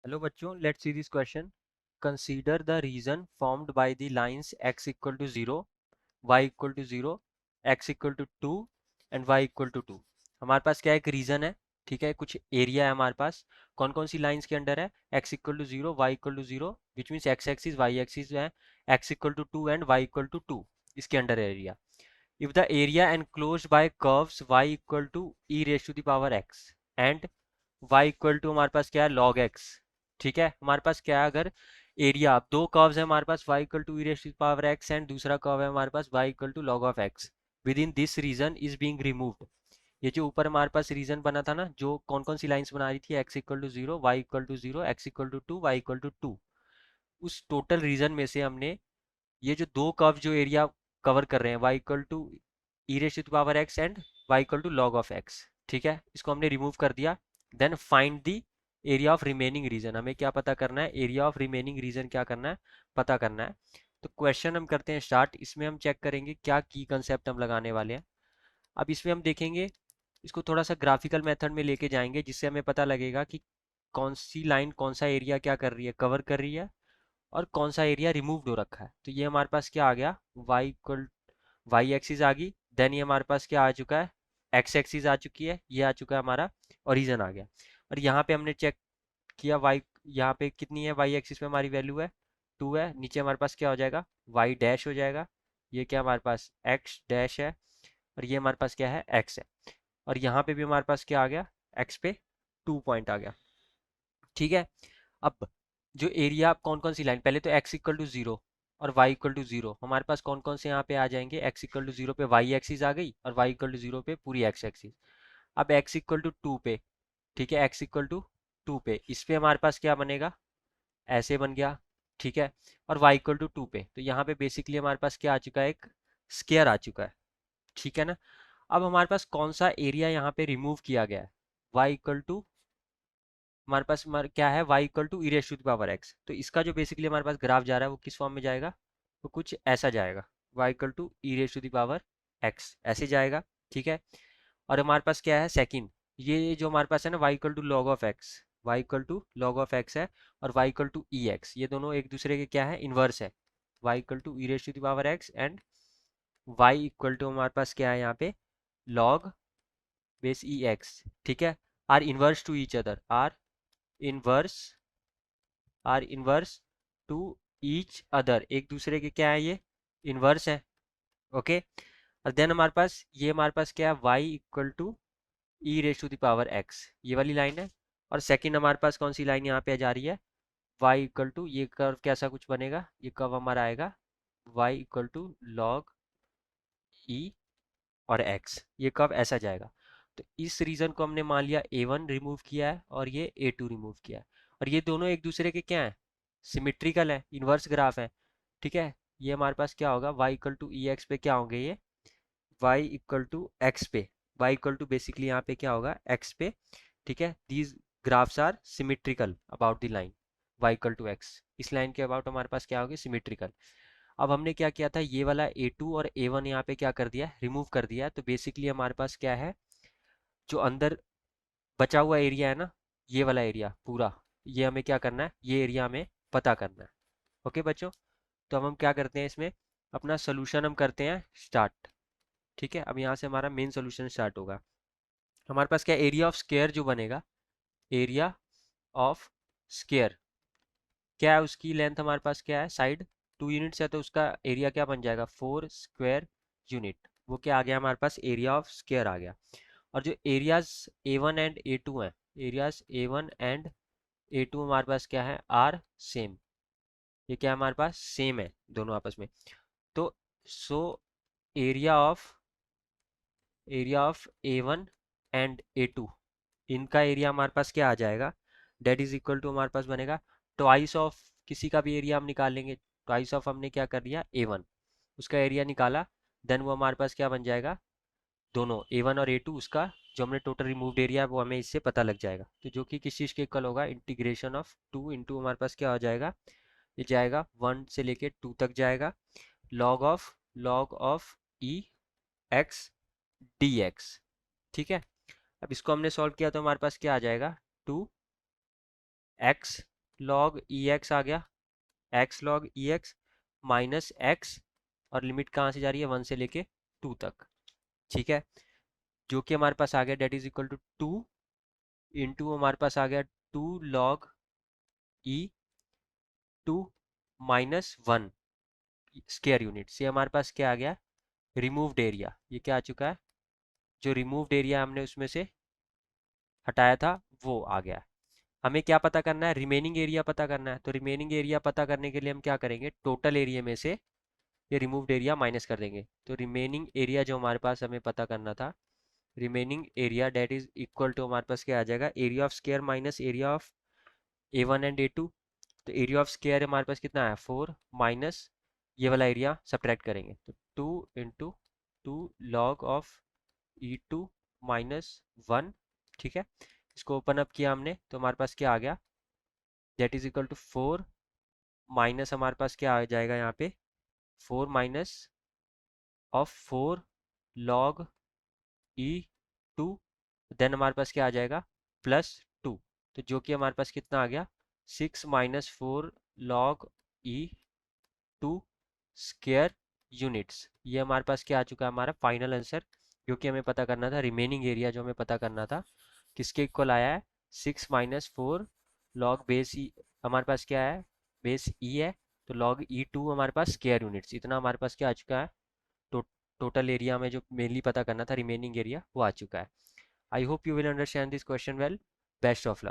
Hello बच्चों, let's see this question. Consider the region formed by the lines x equal to 0, y equal to 0, x equal to 2 and y equal to 2. हमारे पास क्या है, एक reason है, ठीक है, कुछ एरिया है हमारे पास. कौन कौन सी लाइंस के अंडर है? x equal to 0, y equal to 0, which means x axis y axis है, x equal to 2 and y equal to 2. इसके under area. If the area enclosed by curves y equal to e raised to the power x and y equal to हमारे पास क्या है, log x. ठीक है, हमारे पास क्या है, अगर एरिया दो कर्व्स है हमारे पास, y equal to e raise to the power x and दूसरा कर्व है हमारे पास y equal to log of x, within this region is being removed. ये जो ऊपर हमारे पास रीजन बना था ना, जो कौन कौन सी लाइंस बना रही थी, x equal to 0, y equal to 0, x equal to 2, y equal to 2, उस टोटल रीजन में से हमने ये जो दो कर्व जो एरिया कवर कर रहे हैं, y equal to e raise to the power x and y equal to log of x, ठीक है, इसको हमने रिमूव कर दिया. Then find the area of remaining region. हमें क्या पता करना है, एरिया ऑफ रिमेनिंग रीजन क्या करना है, पता करना है. तो क्वेश्चन हम करते हैं स्टार्ट. इसमें हम चेक करेंगे क्या की कंसेप्ट हम लगाने वाले हैं. अब इसमें हम देखेंगे, इसको थोड़ा सा ग्राफिकल मेथड में लेके जाएंगे, जिससे हमें पता लगेगा कि कौन सी लाइन कौन सा एरिया क्या कर रही है, कवर कर रही है, और कौन सा एरिया रिमूव्ड हो रखा है. तो ये हमारे पास क्या आ गया, वाई इक्वल वाई एक्सिस आ गई. देन ये हमारे पास क्या आ चुका है, एक्स एक्सिस आ चुकी है, ये आ चुका है हमारा ओरिजन आ गया. और यहाँ पे हमने चेक किया वाई, यहाँ पे कितनी है, वाई एक्सिस पे हमारी वैल्यू है 2 है. नीचे हमारे पास क्या हो जाएगा, वाई डैश हो जाएगा. ये क्या हमारे पास एक्स डैश है, और ये हमारे पास क्या है, एक्स है. और यहाँ पे भी हमारे पास क्या आ गया, एक्स पे 2 पॉइंट आ गया. ठीक है. अब जो एरिया, कौन कौन सी लाइन, पहले तो x इक्वल टू 0 और y इक्वल टू 0 हमारे पास कौन कौन से यहाँ पे आ जाएंगे. x इक्वल टू 0 पे y एक्सिस आ गई, और y इक्वल टू 0 पे पूरी x एक्सिस. अब x इक्वल टू 2 पे, ठीक है, x इक्वल टू 2 पे, इस पे हमारे पास क्या बनेगा, ऐसे बन गया. ठीक है. और y इक्वल टू 2 पे, तो यहाँ पे बेसिकली हमारे पास क्या आ चुका है, एक स्क्वायर आ चुका है. ठीक है ना. अब हमारे पास कौन सा एरिया यहाँ पे रिमूव किया गया है, y इक्वल टू, हमारे पास क्या है, y equal to e raise to the power x. तो इसका जो बेसिकली हमारे पास ग्राफ जा रहा है वो किस फॉर्म में जाएगा, वो कुछ ऐसा जाएगा, y equal to e raise to the power x ऐसे जाएगा. ठीक है. और हमारे पास क्या है सेकंड, ये जो हमारे पास है ना, y equal to log of x, y equal to log of x है, और y equal to e x, ये दोनों एक दूसरे के क्या है, इन्वर्स है. y equal to e raise to the power x and y equal to हमारे पास क्या है यहाँ पे, log बेस ई एक्स. ठीक है. Are inverse to each other, inverse are inverse to each other, एक दूसरे के क्या है, ये इनवर्स है. ओके. और देन हमारे पास ये हमारे पास क्या है, y equal to e raise to the power x, ये वाली लाइन है. और सेकंड हमारे पास कौन सी लाइन यहाँ पे जा रही है, y इक्वल टू, ये कर्व कैसा कुछ बनेगा, ये कर्व हमारा आएगा y equal to log e और x, ये कर्व ऐसा जाएगा. तो इस रीजन को हमने मान लिया a1 रिमूव किया है, और ये a2 रिमूव किया है. और ये दोनों एक दूसरे के क्या है, सिमेट्रिकल है, इन्वर्स ग्राफ है. ठीक है. ये हमारे पास क्या होगा, y equal to e x पे क्या होंगे ये, y इक्वल टू एक्स पे, y इक्वल टू बेसिकली यहाँ पे क्या होगा, x पे. ठीक है. These graphs are symmetrical about the line y equal to x. इस लाइन के अबाउट हमारे पास क्या होगी, सिमेट्रिकल. अब हमने क्या किया था, ये वाला a2 और a1 यहाँ पे क्या कर दिया, रिमूव कर दिया. तो बेसिकली हमारे पास क्या है, जो अंदर बचा हुआ एरिया है ना, ये वाला एरिया पूरा, ये हमें क्या करना है, ये एरिया हमें पता करना है. ओके बच्चों. तो अब हम क्या करते हैं, इसमें अपना सोल्यूशन हम करते हैं स्टार्ट. ठीक है. अब यहाँ से हमारा मेन सोल्यूशन स्टार्ट होगा. हमारे पास क्या, एरिया ऑफ स्क्वायर जो बनेगा, एरिया ऑफ स्क्वायर क्या है, उसकी लेंथ हमारे पास क्या है, साइड 2 यूनिट्स है, तो उसका एरिया क्या बन जाएगा, 4 स्क्वायर यूनिट. वो क्या आ गया हमारे पास, एरिया ऑफ स्क्वायर आ गया. और जो एरियाज A1 एंड A2 हैं, एरियाज A1 एंड A2 हमारे पास क्या है, आर सेम. ये क्या है, हमारे पास सेम है दोनों आपस में. तो so area of A1 and A2, इनका एरिया हमारे पास क्या आ जाएगा, डेट इज इक्वल टू हमारे पास बनेगा ट्वाइस ऑफ, किसी का भी एरिया हम निकाल लेंगे, ट्वाइस ऑफ हमने क्या कर दिया, A1, उसका एरिया निकाला. देन वो हमारे पास क्या बन जाएगा, दोनों A1 और A2, उसका जो हमने टोटल रिमूव्ड एरिया है वो हमें इससे पता लग जाएगा. तो जो कि किस चीज़ के इक्वल होगा, इंटीग्रेशन ऑफ 2 इंटू हमारे पास क्या हो जाएगा, ये जाएगा 1 से लेके 2 तक जाएगा, log of E x D x. ठीक है. अब इसको हमने सॉल्व किया तो हमारे पास क्या आ जाएगा, 2 एक्स लॉग ई एक्स आ गया, एक्स लॉग ई एक्स माइनस एक्स, और लिमिट कहाँ से जा रही है 1 से लेके 2 तक, ठीक है, जो कि हमारे पास आ गया that is equal to 2 into हमारे पास आ गया 2 log e 2 minus 1 square units. ये हमारे पास क्या आ गया, रिमूव्ड एरिया, ये क्या आ चुका है, जो रिमूव्ड एरिया हमने उसमें से हटाया था वो आ गया। हमें क्या पता करना है, रिमेनिंग एरिया पता करना है। तो रिमेनिंग एरिया पता करने के लिए हम क्या करेंगे, टोटल एरिया में से ये रिमूव्ड एरिया माइनस कर देंगे। तो रिमेनिंग एरिया जो हमारे पास हमें पता करना था, remaining area that is equal to हमारे पास क्या आ जाएगा, area of square minus area of A1 and A2। तो एरिया ऑफ स्क्वायर हमारे पास कितना है 4 माइनस ये वाला एरिया सब्ट्रैक्ट करेंगे, तो 2 into 2 log of E2 minus 1, ठीक है। इसको ओपन अप किया हमने तो हमारे पास क्या आ गया, that is equal to 4 minus हमारे पास क्या आ जाएगा यहाँ पे, 4 minus of 4 log E2, then हमारे पास क्या आ जाएगा +2। तो जो कि हमारे पास कितना आ गया 6 minus 4 log E2 square units. ये हमारे पास क्या आ चुका है, हमारा फाइनल आंसर, जो कि हमें पता करना था, रिमेनिंग एरिया जो हमें पता करना था किसके इक्वल आया है, 6 - 4 लॉग बेस ई, हमारे पास क्या है बेस ई है, तो लॉग E2 हमारे पास स्क्वायर यूनिट्स, इतना हमारे पास क्या आ चुका है, तो टोटल एरिया में जो मेनली पता करना था रिमेनिंग एरिया वो आ चुका है। I hope you will understand this question well. Best of luck.